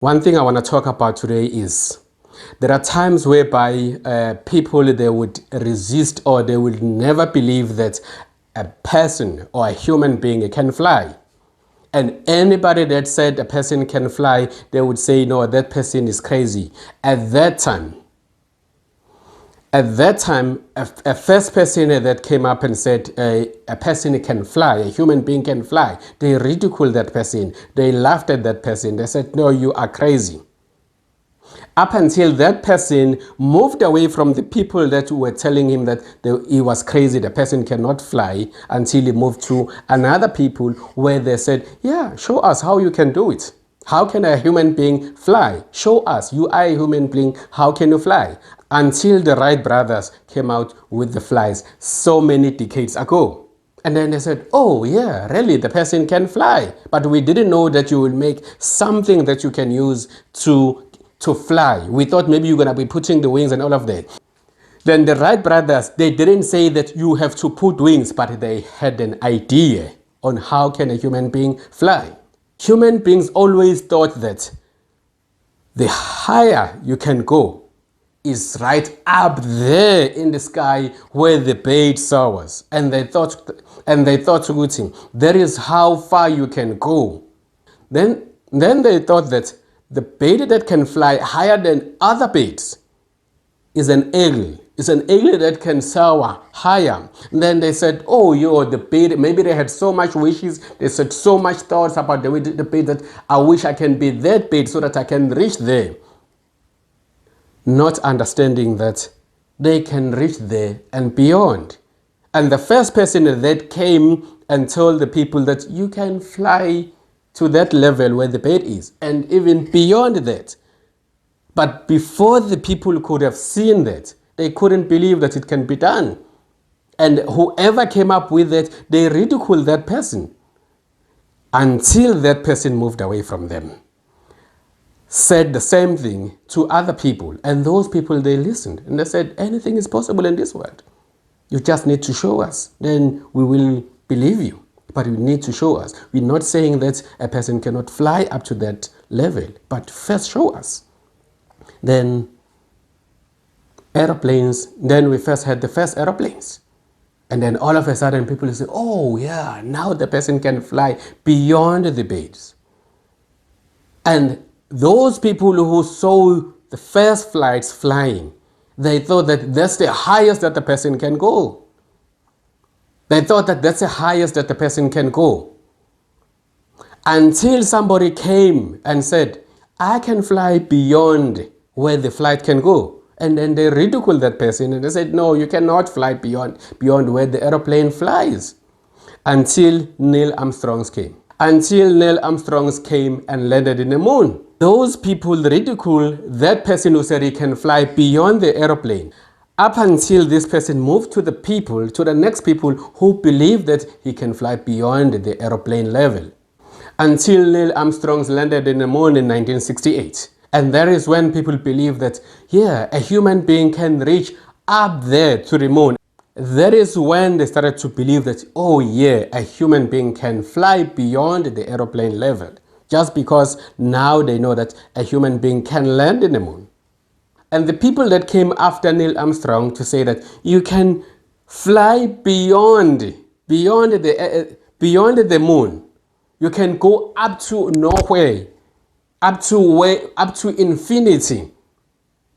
One thing I want to talk about today is there are times whereby people they would resist or they will never believe that a person or a human being can fly. And anybody that said a person can fly, they would say, no, that person is crazy. At that time, a first person that came up and said a person can fly, a human being can fly, they ridiculed that person. They laughed at that person. They said, no, you are crazy. Up until that person moved away from the people that were telling him that he was crazy, the person cannot fly, until he moved to another people where they said, yeah, show us how you can do it. How can a human being fly? Show us. You are a human being. How can you fly? Until the Wright brothers came out with the flies so many decades ago. And then they said, oh yeah, really, the person can fly. But we didn't know that you will make something that you can use to fly. We thought maybe you're going to be putting the wings and all of that. Then the Wright brothers, they didn't say that you have to put wings, but they had an idea on how can a human being fly. Human beings always thought that the higher you can go is right up there in the sky where the birds saw us. And they thought, that is how far you can go. Then they thought that the bird that can fly higher than other birds is an eagle. It's an eagle that can soar higher. And then they said, oh, the bird, maybe they had so much wishes, they said so much thoughts about the bird that I wish I can be that bird so that I can reach there. Not understanding that they can reach there and beyond. And the first person that came and told the people that you can fly to that level where the bird is, and even beyond that. But before the people could have seen that, they couldn't believe that it can be done. And whoever came up with it, they ridiculed that person until that person moved away from them. Said the same thing to other people, and those people, they listened and they said, anything is possible in this world. You just need to show us, then we will believe you. But you need to show us. We're not saying that a person cannot fly up to that level, but first show us. Then aeroplanes, then we first had the first aeroplanes. And then all of a sudden people say, oh yeah, now the person can fly beyond the birds. And those people who saw the first flights flying, they thought that that's the highest that the person can go. They thought that that's the highest that the person can go. Until somebody came and said, I can fly beyond where the flight can go. And then they ridiculed that person and they said, no, you cannot fly beyond where the aeroplane flies. Until Neil Armstrong came. Until Neil Armstrong came and landed in the moon. Those people ridiculed that person who said he can fly beyond the aeroplane. Up until this person moved to the next people who believe that he can fly beyond the aeroplane level. Until Neil Armstrong landed in the moon in 1968. And that is when people believe that, yeah, a human being can reach up there to the moon. That is when they started to believe that, oh yeah, a human being can fly beyond the aeroplane level. Just because now they know that a human being can land in the moon. And the people that came after Neil Armstrong to say that you can fly beyond the moon. You can go up to nowhere, up to infinity.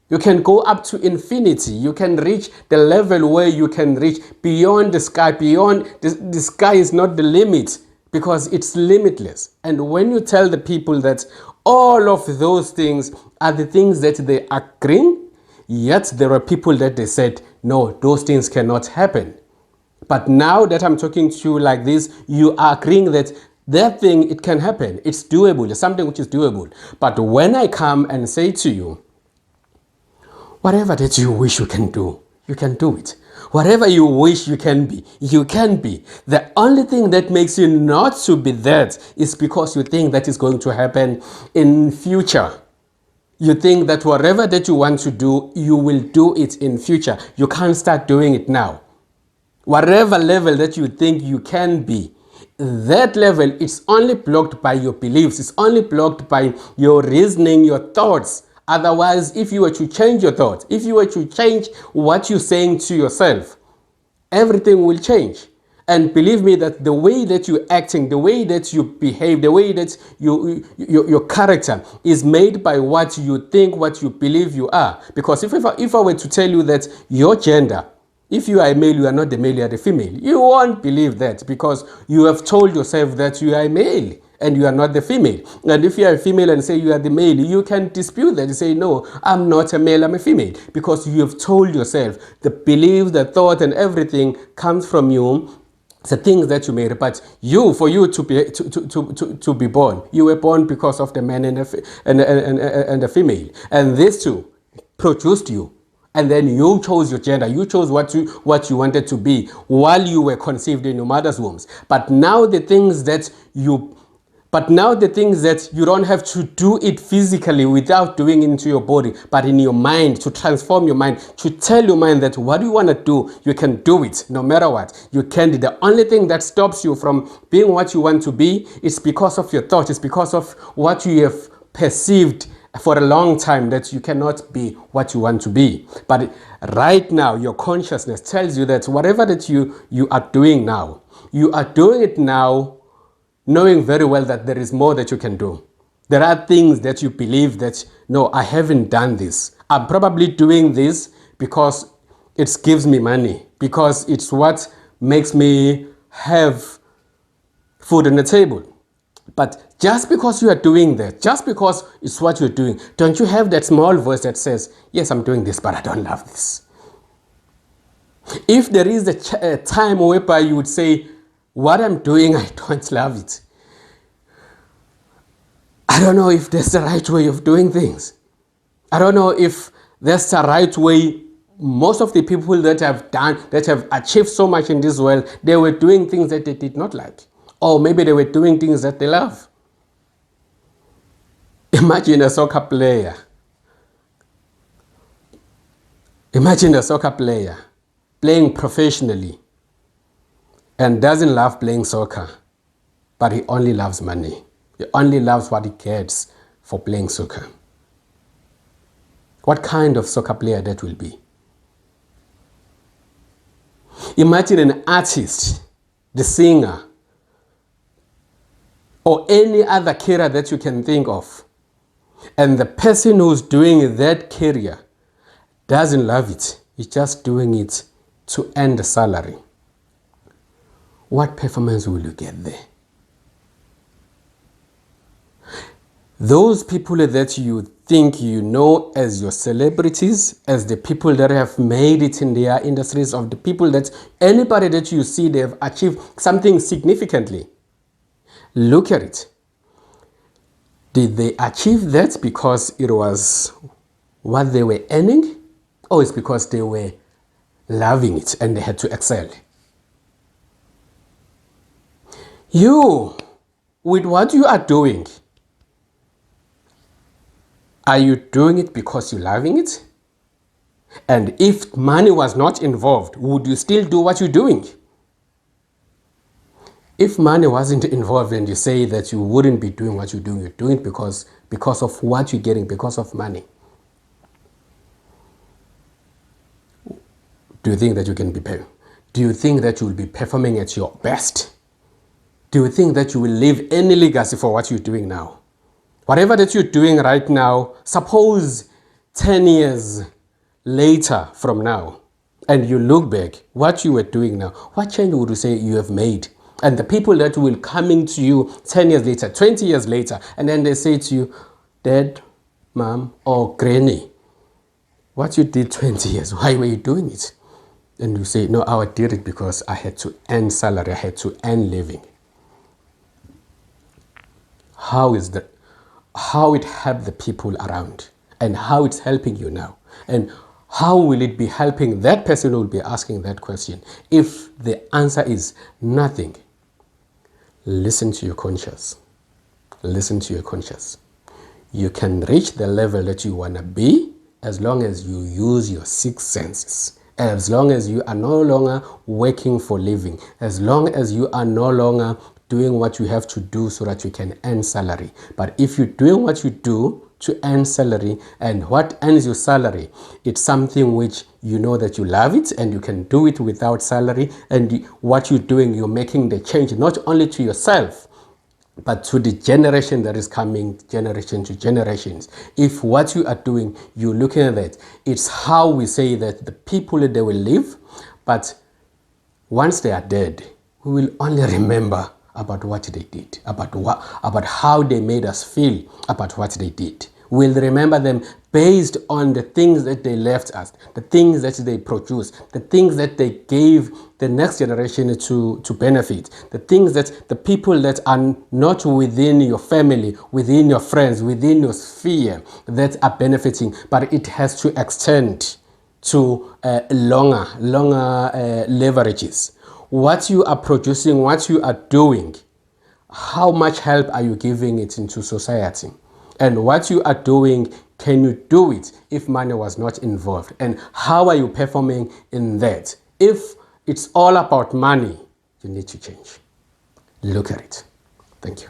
You can go up to infinity. You can reach the level where you can reach beyond the sky. Beyond the sky is not the limit because it's limitless. And when you tell the people that all of those things are the things that they agree, yet there are people that they said, no, those things cannot happen. But now that I'm talking to you like this, you are agreeing that that thing, it can happen. It's doable. It's something which is doable. But when I come and say to you, whatever that you wish you can do it. Whatever you wish you can be. The only thing that makes you not to be that is because you think that is going to happen in future. You think that whatever that you want to do, you will do it in future. You can't start doing it now. Whatever level that you think you can be, That level, it's only blocked by your beliefs. It's only blocked by your reasoning, your thoughts. Otherwise, if you were to change your thoughts, if you were to change what you're saying to yourself, everything will change. And believe me that the way that you're acting, the way that you behave, the way that your character is made by what you think, what you believe you are. Because if I were to tell you that your gender, if you are a male, you are not the male, you are the female, you won't believe that because you have told yourself that you are a male and you are not the female. And if you are a female and say you are the male, you can dispute that. You say, no, I'm not a male, I'm a female. Because you have told yourself the belief, the thought, and everything comes from you. The things that you made, but for you to be born, you were born because of the man and the female, and these two produced you, and then you chose your gender. You chose what you wanted to be while you were conceived in your mother's wombs. But now the things that you don't have to do it physically without doing it into your body, but in your mind, to transform your mind, to tell your mind that what you want to do, you can do it no matter what. You can. The only thing that stops you from being what you want to be is because of your thoughts. It's because of what you have perceived for a long time that you cannot be what you want to be. But right now, your consciousness tells you that whatever that you are doing now, you are doing it now knowing very well that there is more that you can do. There are things that you believe that, no, I haven't done this. I'm probably doing this because it gives me money, because it's what makes me have food on the table. But just because you are doing that, just because it's what you're doing, don't you have that small voice that says, yes, I'm doing this, but I don't love this? If there is a time whereby you would say, what I'm doing, I don't love it, I don't know if that's the right way of doing things. I don't know if that's the right way. Most of the people that have achieved so much in this world, they were doing things that they did not like. Or maybe they were doing things that they love. Imagine a soccer player. Imagine a soccer player playing professionally and doesn't love playing soccer, but he only loves money. He only loves what he gets for playing soccer. What kind of soccer player that will be? Imagine an artist, the singer, or any other career that you can think of, and the person who's doing that career doesn't love it. He's just doing it to earn the salary. What performance will you get there? Those people that you think you know as your celebrities, as the people that have made it in their industries, of the people that anybody that you see they have achieved something significantly, look at it. Did they achieve that because it was what they were earning, or it's because they were loving it and they had to excel? You, with what you are doing, are you doing it because you're loving it? And if money was not involved, would you still do what you're doing? If money wasn't involved and you say that you wouldn't be doing what you're doing it because of what you're getting, because of money. Do you think that you can be paid? Do you think that you will be performing at your best? Do you think that you will leave any legacy for what you're doing now? Whatever that you're doing right now, suppose 10 years later from now, and you look back, what you were doing now, what change would you say you have made? And the people that will coming to you 10 years later, 20 years later, and then they say to you, Dad, Mom, or Granny, what you did 20 years, why were you doing it? And you say, no, I did it because I had to earn salary, I had to earn living. How is that? How it helped the people around, and how it's helping you now, and how will it be helping that person who will be asking that question? If the answer is nothing, listen to your conscience. Listen to your conscience. You can reach the level that you want to be as long as you use your six senses, as long as you are no longer working for living, as long as you are no longer doing what you have to do so that you can earn salary. But if you're doing what you do to earn salary, and what earns your salary, it's something which you know that you love it and you can do it without salary, and what you're doing, you're making the change not only to yourself but to the generation that is coming, generation to generations. If what you are doing, you're looking at that, it's how we say that the people, they will live, but once they are dead, we will only remember about what they did, about how they made us feel about what they did. We'll remember them based on the things that they left us, the things that they produced, the things that they gave the next generation to benefit, the things that the people that are not within your family, within your friends, within your sphere that are benefiting, but it has to extend to longer leverages. What you are producing, what you are doing, how much help are you giving it into society? And what you are doing, can you do it if money was not involved? And how are you performing in that? If it's all about money, you need to change. Look at it. Thank you.